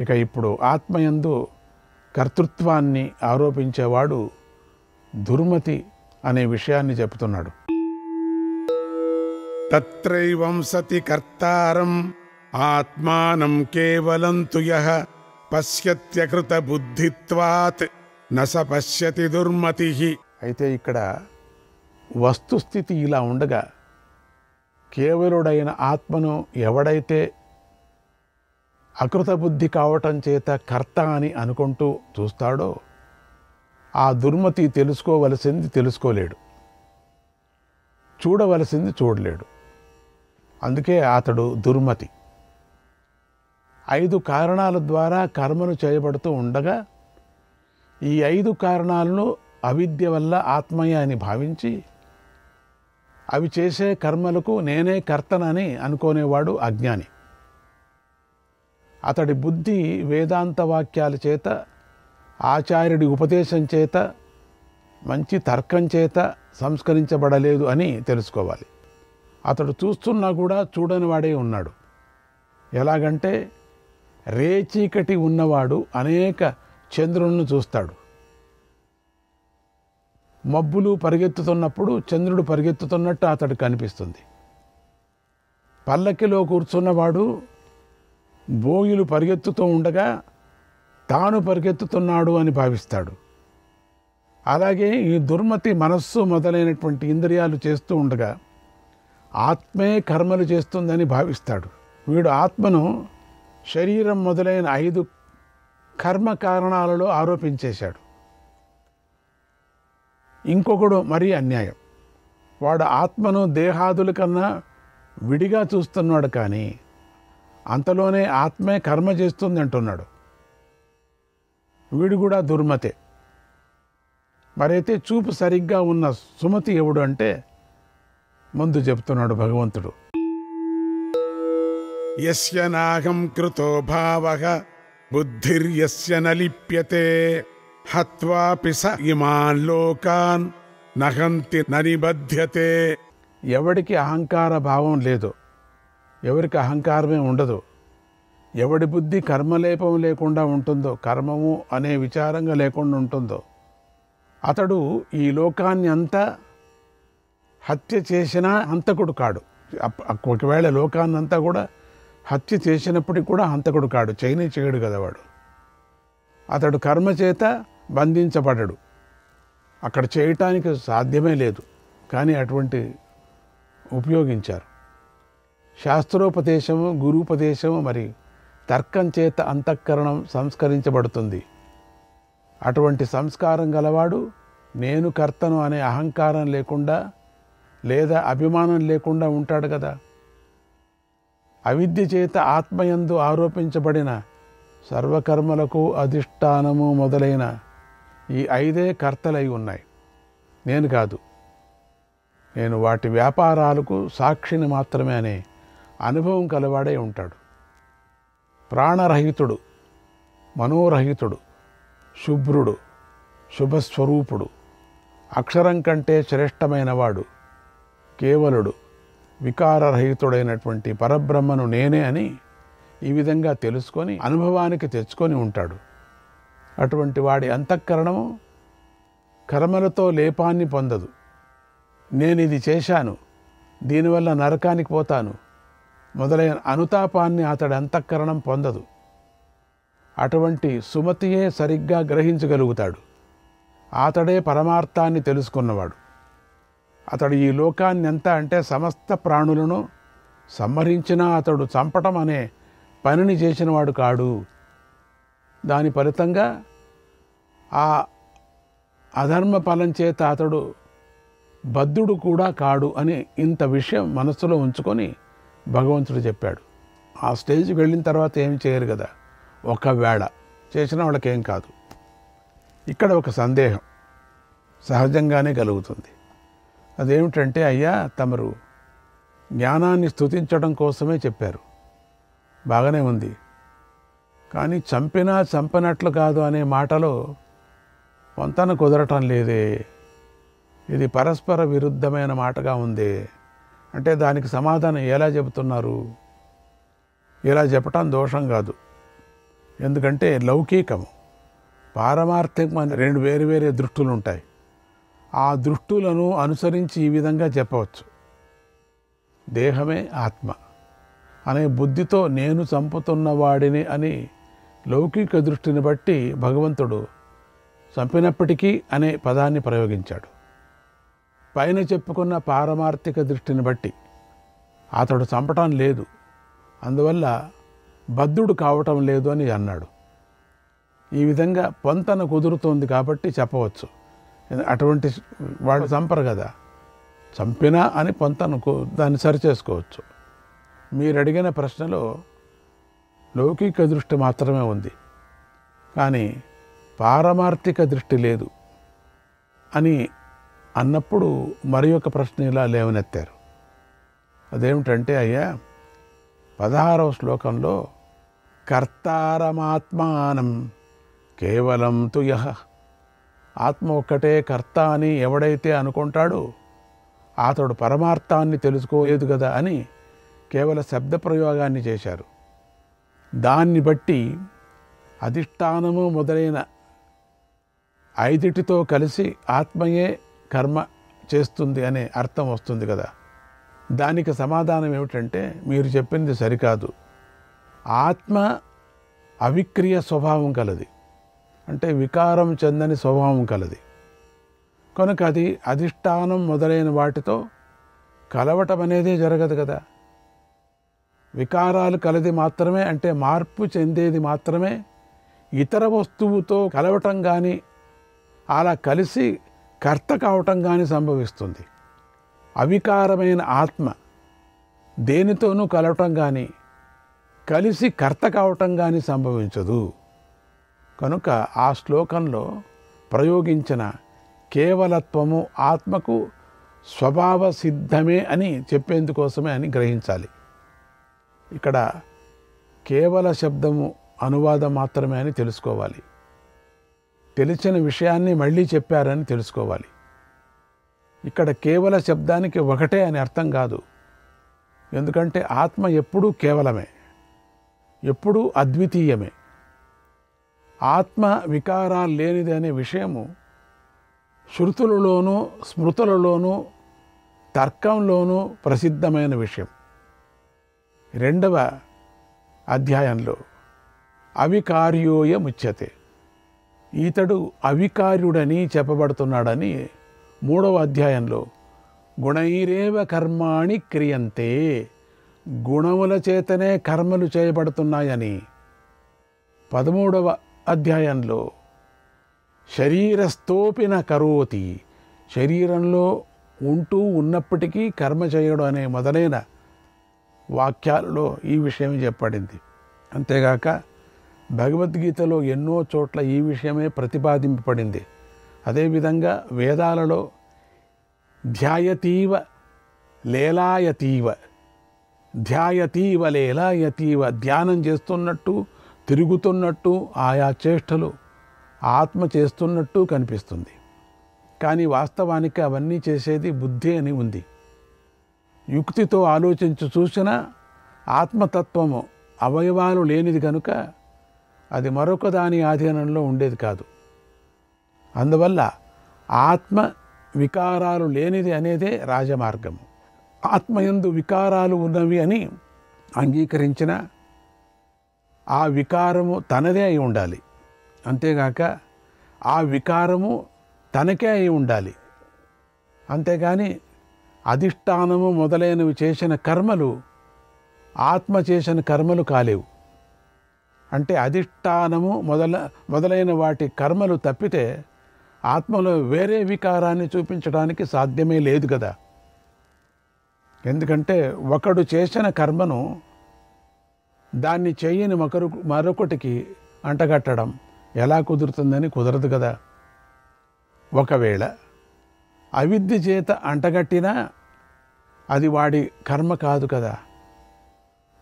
ఇక ఇప్పుడు ఆత్మయందు కర్తృత్వాన్ని ఆరోపించేవాడు దుర్మతి అనే విషయాన్ని చెప్తున్నాడు. తత్రైవం సతి కర్తారం ఆత్మానం కేవలం తు యః పశ్యత్యకృత బుద్ధిత్వాత్ నస పశ్యతి దుర్మతిః. అయితే ఇక్కడ వస్తుస్థితి ఇలా ఉండగా కేవలుడైన ఆత్మను ఎవడైతే అకృత బుద్ధి కావటం చేత కర్త అని అనుకుంటూ చూస్తాడో ఆ దుర్మతి తెలుసుకోవలసింది తెలుసుకోలేడు, చూడవలసింది చూడలేడు. అందుకే అతడు దుర్మతి. 5 కారణాల ద్వారా కర్మలు చేయబడుతూ ఉండగా ఈ 5 కారణాలను అవిద్య వల్ల ఆత్మయ్య అని భావించి అవి చేసే కర్మలకు నేనే కర్తనని అనుకునేవాడు అజ్ఞాని. అతడి బుద్ధి వేదాంత వాక్యాల చేత, ఆచార్యుడి ఉపదేశం చేత, మంచి తర్కం చేత సంస్కరించబడలేదు అని తెలుసుకోవాలి. అతడు చూస్తున్నా కూడా చూడని వాడే ఉన్నాడు. ఎలాగంటే రేచీకటి ఉన్నవాడు అనేక చంద్రులను చూస్తాడు. మబ్బులు పరిగెత్తుతున్నప్పుడు చంద్రుడు పరిగెత్తుతున్నట్టు అతడు కనిపిస్తుంది. పల్లకిలో కూర్చున్నవాడు బోయిలు పరిగెత్తుతూ ఉండగా తాను పరిగెత్తుతున్నాడు అని భావిస్తాడు. అలాగే ఈ దుర్మతి మనస్సు మొదలైనటువంటి ఇంద్రియాలు చేస్తూ ఉండగా ఆత్మే కర్మలు చేస్తుందని భావిస్తాడు. వీడు ఆత్మను శరీరం మొదలైన 5 కర్మ కారణాలలో ఆరోపించేశాడు. ఇంకొకడు మరీ అన్యాయం. వాడు ఆత్మను దేహాదుల కన్నా విడిగా చూస్తున్నాడు, కానీ అంతలోనే ఆత్మే కర్మ చేస్తుంది అంటున్నాడు. వీడు కూడా దుర్మతే. మరైతే చూపు సరిగ్గా ఉన్న సుమతి ఎవడు అంటే ముందు చెప్తున్నాడు భగవంతుడు. యస్య నాహం కృతో భావః బుద్ధిర్యస్య న లిప్యతే హత్వాపి స ఇమాన్ లోకాన్ నహంతి న నిబధ్యతే. ఎవడికి అహంకార భావం లేదో, ఎవరికి అహంకారమే ఉండదు, ఎవడి బుద్ధి కర్మలేపం లేకుండా ఉంటుందో, కర్మము అనే విచారంగా లేకుండా ఉంటుందో, అతడు ఈ లోకాన్ని అంతా హత్య చేసినా హంతకుడు కాడు. ఒకవేళ లోకాన్నంతా కూడా హత్య చేసినప్పటికి కూడా హంతకుడు కాడు, చేయడు కదా వాడు. అతడు కర్మ చేత బంధించబడడు. అక్కడ చేయటానికి సాధ్యమే లేదు, కానీ అటువంటి ఉపయోగించారు. శాస్త్రోపదేశము, గురూపదేశము, మరి తర్కం చేత అంతఃకరణం సంస్కరించబడుతుంది. అటువంటి సంస్కారం గలవాడు నేను కర్తను అనే అహంకారం లేకుండా లేదా అభిమానం లేకుండా ఉంటాడు కదా. అవిద్య చేత ఆత్మయందు ఆరోపించబడిన సర్వకర్మలకు అధిష్టానము మొదలైన ఈ 5 కర్తలై ఉన్నాయి. నేను కాదు, నేను వాటి వ్యాపారాలకు సాక్షిని మాత్రమే అనే అనుభవం కలవాడే ఉంటాడు. ప్రాణరహితుడు, మనోరహితుడు, శుభ్రుడు, శుభస్వరూపుడు, అక్షరం కంటే శ్రేష్టమైన వాడు, కేవలుడు, వికారరహితుడైనటువంటి పరబ్రహ్మను నేనే అని ఈ విధంగా తెలుసుకొని అనుభవానికి తెచ్చుకొని ఉంటాడు. అటువంటి వాడి అంతఃకరణము కర్మలతో లేపాన్ని పొందదు. నేను ఇది చేశాను, దీనివల్ల నరకానికి పోతాను మొదలైన అనుతాపాన్ని అతడి అంతఃకరణం పొందదు. అటువంటి సుమతియే సరిగ్గా గ్రహించగలుగుతాడు. అతడే పరమార్థాన్ని తెలుసుకున్నవాడు. అతడు ఈ లోకాన్ని ఎంత అంటే సమస్త ప్రాణులను సంహరించినా అతడు చంపటం అనే పనిని చేసినవాడు కాడు. దాని ఫలితంగా ఆ అధర్మ ఫలం చేత అతడు బద్ధుడు కూడా కాడు అని ఇంత విషయం మనస్సులో ఉంచుకొని భగవంతుడు చెప్పాడు. ఆ స్టేజ్కి వెళ్ళిన తర్వాత ఏమి చేయరు కదా, ఒకవేళ చేసిన వాళ్ళకేం కాదు. ఇక్కడ ఒక సందేహం సహజంగానే కలుగుతుంది. అదేమిటంటే, అయ్యా తమరు జ్ఞానాన్ని స్తుతించడం కోసమే చెప్పారు, బాగానే ఉంది, కానీ చంపినా చంపనట్లు కాదు అనే మాటలో వంతన కుదరటం లేదే, ఇది పరస్పర విరుద్ధమైన మాటగా ఉంది అంటే దానికి సమాధానం ఎలా చెబుతున్నారు? ఇలా చెప్పటం దోషం కాదు. ఎందుకంటే లౌకికము పారమార్థికమైన రెండు వేరు వేరే దృష్టులు ఉంటాయి. ఆ దృష్టులను అనుసరించి ఈ విధంగా చెప్పవచ్చు. దేహమే ఆత్మ అనే బుద్ధితో నేను చంపుతున్నవాడిని అని లౌకిక దృష్టిని బట్టి భగవంతుడు చంపినప్పటికీ అనే పదాన్ని ప్రయోగించాడు. పైన చెప్పుకున్న పారమార్థిక దృష్టిని బట్టి అతడు చంపటం లేదు, అందువల్ల బద్ధుడు కావటం లేదు అని అన్నాడు. ఈ విధంగా పొంతన కుదురుతోంది కాబట్టి చెప్పవచ్చు. అటువంటి వాళ్ళు చంపరు కదా, చంపినా అని పొంతనకు దాన్ని సరిచేసుకోవచ్చు. మీరు అడిగిన ప్రశ్నలో లౌకిక దృష్టి మాత్రమే ఉంది, కానీ పారమార్థిక దృష్టి లేదు అని అన్నప్పుడు మరి ఒక ప్రశ్న ఇలా లేవనెత్తారు. అదేమిటంటే, అయ్యా 16వ శ్లోకంలో కర్తారమాత్మానం కేవలం తు యః, ఆత్మ ఒక్కటే కర్త అని ఎవడైతే అనుకుంటాడో అతడు పరమార్థాన్ని తెలుసుకోలేదు కదా అని కేవల శబ్ద ప్రయోగాన్ని చేశారు. దాన్ని బట్టి అధిష్టానము మొదలైన 5టితో కలిసి ఆత్మయే కర్మ చేస్తుంది అనే అర్థం వస్తుంది కదా. దానికి సమాధానం ఏమిటంటే, మీరు చెప్పింది సరికాదు. ఆత్మ అవిక్రియ స్వభావం కలది, అంటే వికారం చెందని స్వభావం కలది. కనుక అది అధిష్టానం మొదలైన వాటితో కలవటం అనేది జరగదు కదా. వికారాలు కలది మాత్రమే, అంటే మార్పు చెందేది మాత్రమే ఇతర వస్తువుతో కలవటం కానీ అలా కలిసి కర్త కావటం కానీ సంభవిస్తుంది. అవికారమైన ఆత్మ దేనితోనూ కలవటం కానీ కలిసి కర్త కావటం కానీ సంభవించదు. కనుక ఆ శ్లోకంలో ప్రయోగించిన కేవలత్వము ఆత్మకు స్వభావ సిద్ధమే అని చెప్పేందుకోసమే అని గ్రహించాలి. ఇక్కడ కేవల శబ్దము అనువాదం మాత్రమే అని తెలుసుకోవాలి. తెలిసిన విషయాన్ని మళ్ళీ చెప్పారని తెలుసుకోవాలి. ఇక్కడ కేవల శబ్దానికి ఒకటే అని అర్థం కాదు. ఎందుకంటే ఆత్మ ఎప్పుడూ కేవలమే, ఎప్పుడూ అద్వితీయమే. ఆత్మ వికారాలు లేనిది అనే విషయము శృతులలోనూ స్మృతులలోనూ తర్కంలోనూ ప్రసిద్ధమైన విషయం. 2వ అధ్యాయంలో అవికార్యోయముచ్యతే, ఈతడు అవికార్యుడని చెప్పబడుతున్నాడని 3వ అధ్యాయంలో గుణైరేవ కర్మాణి క్రియంతే, గుణముల చేతనే కర్మలు చేయబడుతున్నాయని 13వ అధ్యాయంలో శరీరస్థోపి న కరోతి, శరీరంలో ఉంటూ ఉన్నప్పటికీ కర్మ చేయడం అనే మొదలైన వాక్యాలలో ఈ విషయం చెప్పబడింది. అంతేగాక భగవద్గీతలో ఎన్నో చోట్ల ఈ విషయమే ప్రతిపాదింపబడింది. అదేవిధంగా వేదాలలో ధ్యాయతీవ లేలాయతీవ, ధ్యాయతీవ లేలాయతీవ, ధ్యానం చేస్తున్నట్టు తిరుగుతున్నట్టు ఆయా చేష్టలు ఆత్మ చేస్తున్నట్టు కనిపిస్తుంది. కానీ వాస్తవానికి అవన్నీ చేసేది బుద్ధి అని ఉంది. యుక్తితో ఆలోచించి చూసినా ఆత్మతత్వము అవయవాలు లేనిది కనుక అది మరొక దాని ఆధీనంలో ఉండేది కాదు. అందువల్ల ఆత్మ వికారాలు లేనిది అనేదే రాజమార్గము. ఆత్మయందు వికారాలు ఉన్నవి అని అంగీకరించిన ఆ వికారము తనదే అయి ఉండాలి. అంతేగాక ఆ వికారము తనకే అయి ఉండాలి. అంతేగాని అధిష్టానము మొదలైనవి చేసిన కర్మలు ఆత్మ చేసిన కర్మలు కాలేవు. అంటే అధిష్టానము మొదలైన వాటి కర్మలు తప్పితే ఆత్మలో వేరే వికారాన్ని చూపించడానికి సాధ్యమే లేదు కదా. ఎందుకంటే ఒకడు చేసిన కర్మను దాన్ని చేయని మరొకటికి అంటగట్టడం ఎలా కుదురుతుందని కుదరదు కదా. ఒకవేళ అవిద్య చేత అంటగట్టినా అది వాడి కర్మ కాదు కదా.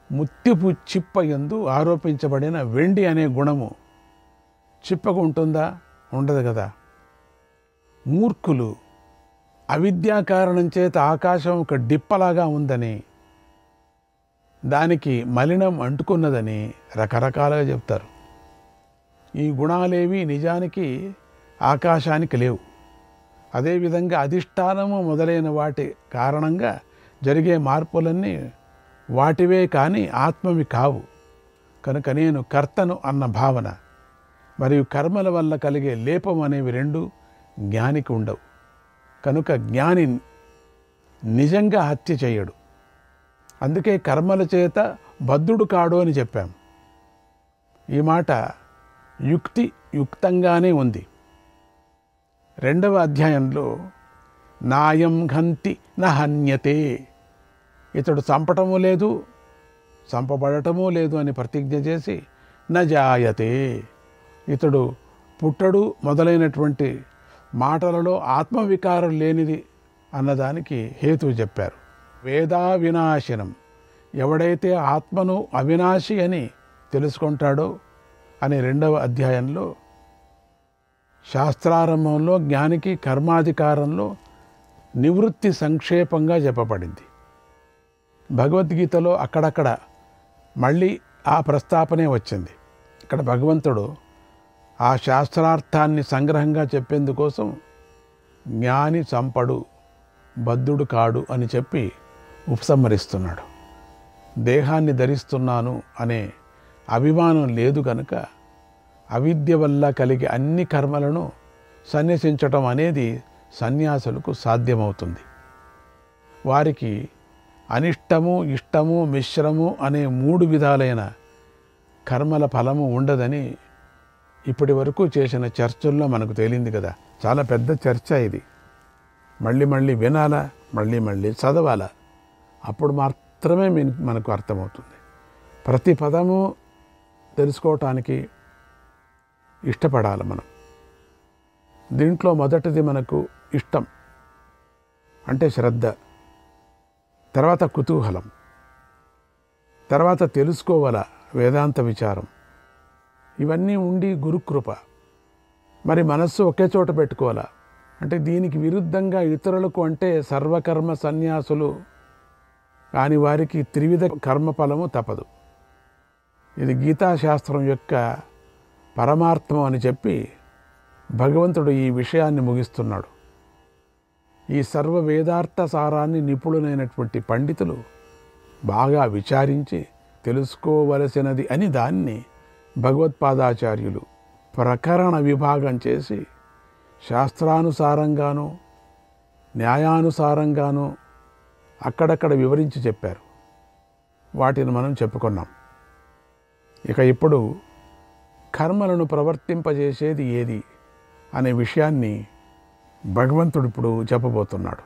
ముత్యపు చిప్ప యందు ఆరోపించబడిన వెండి అనే గుణము చిప్పకు ఉంటుందా? ఉండదు కదా. మూర్ఖులు అవిద్యా కారణం చేత ఆకాశం ఒక డిప్పలాగా ఉందని, దానికి మలినం అంటుకున్నదని రకరకాలుగా చెప్తారు. ఈ గుణాలేవి నిజానికి ఆకాశానికి లేవు. అదేవిధంగా అధిష్టానము మొదలైన వాటి కారణంగా జరిగే మార్పులన్నీ వాటివే కానీ ఆత్మవి కావు. కనుక నేను కర్తను అన్న భావన మరియు కర్మల వల్ల కలిగే లేపం అనేవి రెండు జ్ఞానికి ఉండవు. కనుక జ్ఞాని నిజంగా హత్య చేయడు. అందుకే కర్మల చేత బద్ధుడు కాడు అని చెప్పాం. ఈ మాట యుక్తంగానే ఉంది. 2వ అధ్యాయంలో నాయం హంతి నహన్యతే, ఇతడు చంపటము లేదు చంపబడటము లేదు అని ప్రతిజ్ఞ చేసి నజాయతే, ఇతడు పుట్టడు మొదలైనటువంటి మాటలలో ఆత్మవికారం లేనిది అన్నదానికి హేతువు చెప్పారు. వేదా వినాశనం, ఎవడైతే ఆత్మను అవినాశి అని తెలుసుకుంటాడో అని 2వ అధ్యాయంలో శాస్త్రారంభంలో జ్ఞానికి కర్మాధికారంలో నివృత్తి సంక్షేపంగా చెప్పబడింది. భగవద్గీతలో అక్కడక్కడ మళ్ళీ ఆ ప్రస్తాపనే వచ్చింది. ఇక్కడ భగవంతుడు ఆ శాస్త్రార్థాన్ని సంగ్రహంగా చెప్పేందుకోసం జ్ఞాని చంపడు బద్ధుడు కాడు అని చెప్పి ఉపసంహరిస్తున్నాడు. దేహాన్ని ధరిస్తున్నాను అనే అభిమానం లేదు కనుక అవిద్య వల్ల కలిగే అన్ని కర్మలను సన్యసించటం అనేది సన్యాసులకు సాధ్యమవుతుంది. వారికి అనిష్టము ఇష్టము మిశ్రము అనే 3 విధాలైన కర్మల ఫలము ఉండదని ఇప్పటి వరకు చేసిన చర్చల్లో మనకు తేలింది కదా. చాలా పెద్ద చర్చ ఇది. మళ్ళీ వినాలా, మళ్ళీ చదవాలా, అప్పుడు మాత్రమే మనకు అర్థమవుతుంది. ప్రతి పదము తెలుసుకోవటానికి ఇష్టపడాలి మనం. దీంట్లో మొదటిది మనకు ఇష్టం అంటే శ్రద్ధ, తర్వాత కుతూహలం, తర్వాత తెలుసుకోవాల వేదాంత విచారం, ఇవన్నీ ఉండి గురుకృప. మరి మనస్సు ఒకే చోట పెట్టుకోవాలా అంటే దీనికి విరుద్ధంగా ఇతరులకు అంటే సర్వకర్మ సన్యాసులు కాని వారికి త్రివిధ కర్మఫలము తప్పదు. ఇది గీతాశాస్త్రం యొక్క పరమార్థం అని చెప్పి భగవంతుడు ఈ విషయాన్ని ముగిస్తున్నాడు. ఈ సర్వ వేదార్థ సారాన్ని నిపుణులైనటువంటి పండితులు బాగా విచారించి తెలుసుకోవలసినది అని దాన్ని భగవత్పాదాచార్యులు ప్రకరణ విభాగం చేసి శాస్త్రానుసారంగాను న్యాయానుసారంగాను అక్కడక్కడ వివరించి చెప్పారు. వాటిని మనం చెప్పుకున్నాం. ఇక ఇప్పుడు కర్మలను ప్రవర్తింపజేసేది ఏది అనే విషయాన్ని భగవంతుడు ఇప్పుడు చెప్పబోతున్నాడు.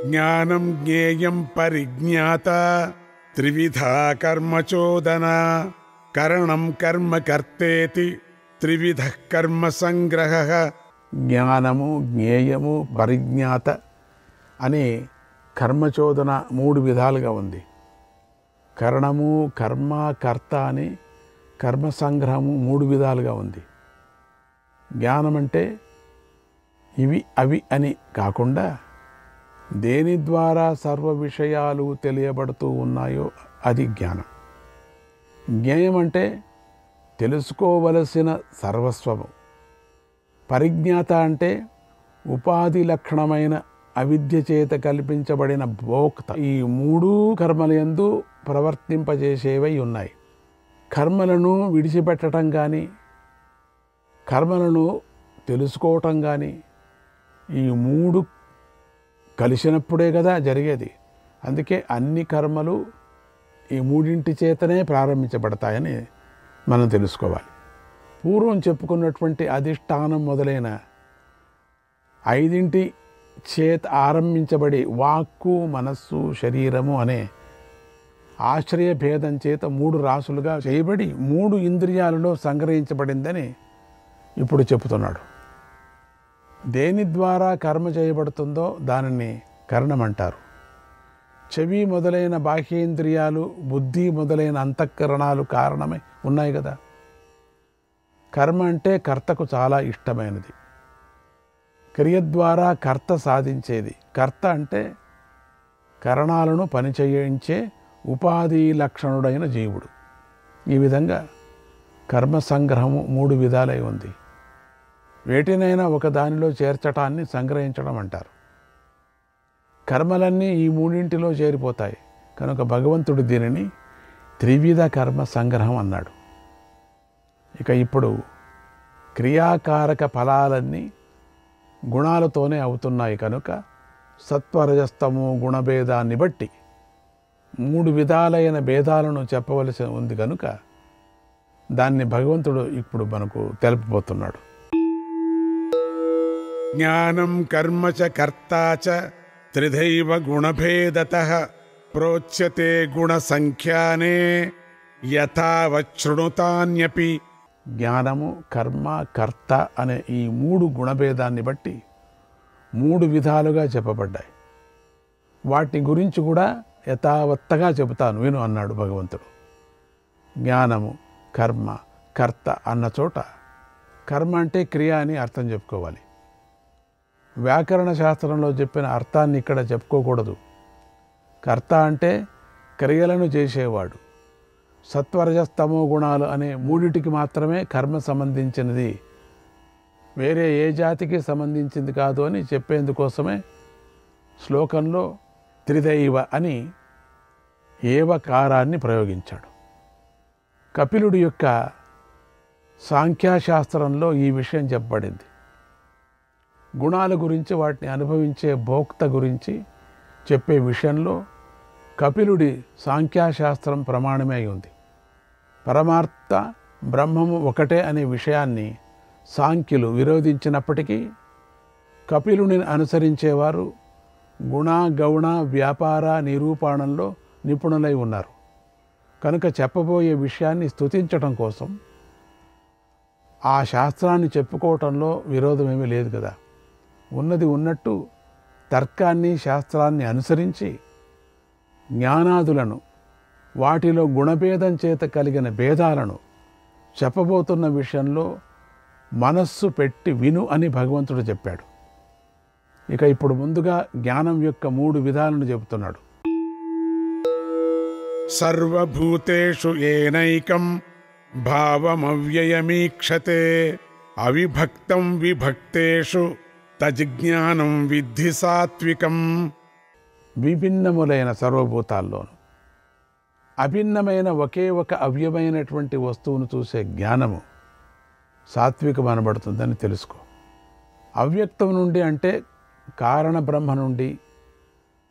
జ్ఞానం జ్ఞేయం పరిజ్ఞాత త్రివిధా కర్మచోదన కరణం కర్మ కర్తేతి త్రివిధ కర్మ సంగ్రహ. జ్ఞానము జ్ఞేయము పరిజ్ఞాత అనే కర్మచోదన 3 విధాలుగా ఉంది. కరణము కర్మ కర్త అని కర్మ సంగ్రహము 3 విధాలుగా ఉంది. జ్ఞానం అంటే ఇవి అవి అని కాకుండా దేని ద్వారా సర్వ విషయాలు తెలియబడుతూ ఉన్నాయో అది జ్ఞానం. జ్ఞేయం అంటే తెలుసుకోవలసిన సర్వస్వము. పరిజ్ఞాత అంటే ఉపాధి లక్షణమైన అవిద్య చేత కల్పించబడిన భోక్త. ఈ 3 కర్మలయందు ప్రవర్తింపజేసేవై ఉన్నాయి. కర్మలను విడిచిపెట్టడం కానీ కర్మలను తెలుసుకోవటం కానీ ఈ 3 కలిసినప్పుడే కదా జరిగేది. అందుకే అన్ని కర్మలు ఈ 3 చేతనే ప్రారంభించబడతాయని మనం తెలుసుకోవాలి. పూర్వం చెప్పుకున్నటువంటి అధిష్టానం మొదలైన 5 చేత ఆరంభించబడి వాక్కు మనస్సు శరీరము అనే ఆశ్రయ భేదం చేత 3 రాసులుగా చేయబడి 3 ఇంద్రియాలలో సంగ్రహించబడిందని ఇప్పుడు చెబుతున్నాడు. దేని ద్వారా కర్మ చేయబడుతుందో దానిని కరణం అంటారు. చెవి మొదలైన బాహ్యేంద్రియాలు బుద్ధి మొదలైన అంతఃకరణాలు కారణమై ఉన్నాయి కదా. కర్మ అంటే కర్తకు చాలా ఇష్టమైనది. క్రియ ద్వారా కర్త సాధించేది. కర్త అంటే కరణాలను పనిచేయించే ఉపాధి లక్షణుడైన జీవుడు. ఈ విధంగా కర్మ సంగ్రహము 3 విధాలై ఉంది. వేటినైనా ఒక దానిలో చేర్చటాన్ని సంగ్రహించడం అంటారు. కర్మలన్నీ ఈ మూడింటిలో చేరిపోతాయి కనుక భగవంతుడు దీనిని త్రివిధ కర్మ సంగ్రహం అన్నాడు. ఇక ఇప్పుడు క్రియాకారక ఫలాలన్నీ గుణాలతోనే అవుతున్నాయి కనుక సత్వరజస్తమో గుణభేదాన్ని బట్టి 3 విధాలైన భేదాలను చెప్పవలసి ఉంది కనుక దాన్ని భగవంతుడు ఇప్పుడు మనకు తెలుపబోతున్నాడు. జ్ఞానం కర్మ చ కర్తా చ త్రిధైవ గుణభేదతః ప్రోచ్యతే గుణ సంఖ్యానే యథావచ్ఛృణుతాన్యపి. జ్ఞానము, కర్మ, కర్త అనే ఈ 3 గుణభేదాన్ని బట్టి 3 విధాలుగా చెప్పబడ్డాయి. వాటి గురించి కూడా యథావత్తగా చెబుతాను విను అన్నాడు భగవంతుడు. జ్ఞానము, కర్మ, కర్త అన్న చోట కర్మ అంటే క్రియ అని అర్థం చెప్పుకోవాలి. వ్యాకరణ శాస్త్రంలో చెప్పిన అర్థాన్ని ఇక్కడ చెప్పుకోకూడదు. కర్త అంటే క్రియలను చేసేవాడు. సత్వరజస్తమో గుణాలు అనే 3టికి మాత్రమే కర్మ సంబంధించినది, వేరే ఏ జాతికి సంబంధించింది కాదు అని చెప్పేందుకోసమే శ్లోకంలో త్రిదైవ అని ఏవకారాన్ని ప్రయోగించాడు. కపిలుడి యొక్క సాంఖ్యశాస్త్రంలో ఈ విషయం చెప్పబడింది. గుణాల గురించి, వాటిని అనుభవించే భోక్త గురించి చెప్పే విషయంలో కపిలుడి సాంఖ్యశాస్త్రం ప్రమాణమే అయి ఉంది. పరమార్థ బ్రహ్మము ఒకటే అనే విషయాన్ని సాంఖ్యులు విరోధించినప్పటికీ కపిలుని అనుసరించేవారు గుణ, గౌణ, వ్యాపార నిరూపణంలో నిపుణులై ఉన్నారు కనుక చెప్పబోయే విషయాన్ని స్తుతించటం కోసం ఆ శాస్త్రాన్ని చెప్పుకోవటంలో విరోధమేమీ లేదు కదా. ఉన్నది ఉన్నట్టు తర్కాన్ని, శాస్త్రాన్ని అనుసరించి జ్ఞానాదులను, వాటిలో గుణభేదం చేత కలిగిన భేదాలను చెప్పబోతున్న విషయంలో మనస్సు పెట్టి విను అని భగవంతుడు చెప్పాడు. ఇక ఇప్పుడు ముందుగా జ్ఞానం యొక్క 3 విధాలను చెబుతున్నాడు. సర్వభూతేషు ఏనైకం భావమవ్యయమీక్షతే అవిభక్తం విభక్తేషు తజ్జ్ఞానం విద్ధి సాత్వికం. విభిన్నములైన సర్వభూతాల్లోనూ అభిన్నమైన ఒకే ఒక అవ్యయమైనటువంటి వస్తువును చూసే జ్ఞానము సాత్వికం అనబడుతుందని తెలుసుకో. అవ్యక్తం నుండి అంటే కారణ బ్రహ్మ నుండి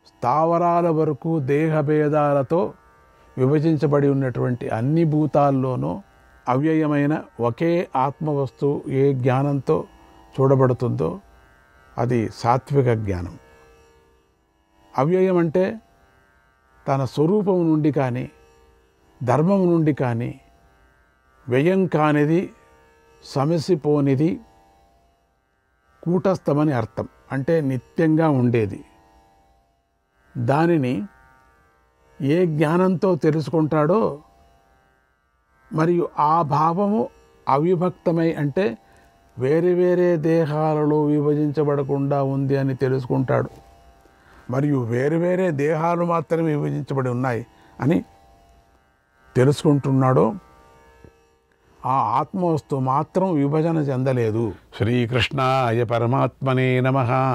స్థావరాల వరకు దేహభేదాలతో విభజించబడి ఉన్నటువంటి అన్ని భూతాల్లోనూ అవ్యయమైన ఒకే ఆత్మవస్తువు ఏ జ్ఞానంతో చూడబడుతుందో అది సాత్విక జ్ఞానం. అవ్యయం అంటే తన స్వరూపం నుండి కానీ ధర్మం నుండి కానీ వ్యయం కానిది, సమసిపోనిది, కూటస్థమని అర్థం. అంటే నిత్యంగా ఉండేది. దానిని ఏ జ్ఞానంతో తెలుసుకుంటాడో మరియు ఆ భావము అవిభక్తమై అంటే వేరే వేరే దేహాలలో విభజించబడకుండా ఉంది అని తెలుసుకుంటాడు. మరియు వేరు వేరే దేహాలు మాత్రమే విభజించబడి ఉన్నాయి అని తెలుసుకుంటున్నాడో ఆ ఆత్మవస్తువు మాత్రం విభజన చెందలేదు. శ్రీకృష్ణాయ పరమాత్మనే నమః.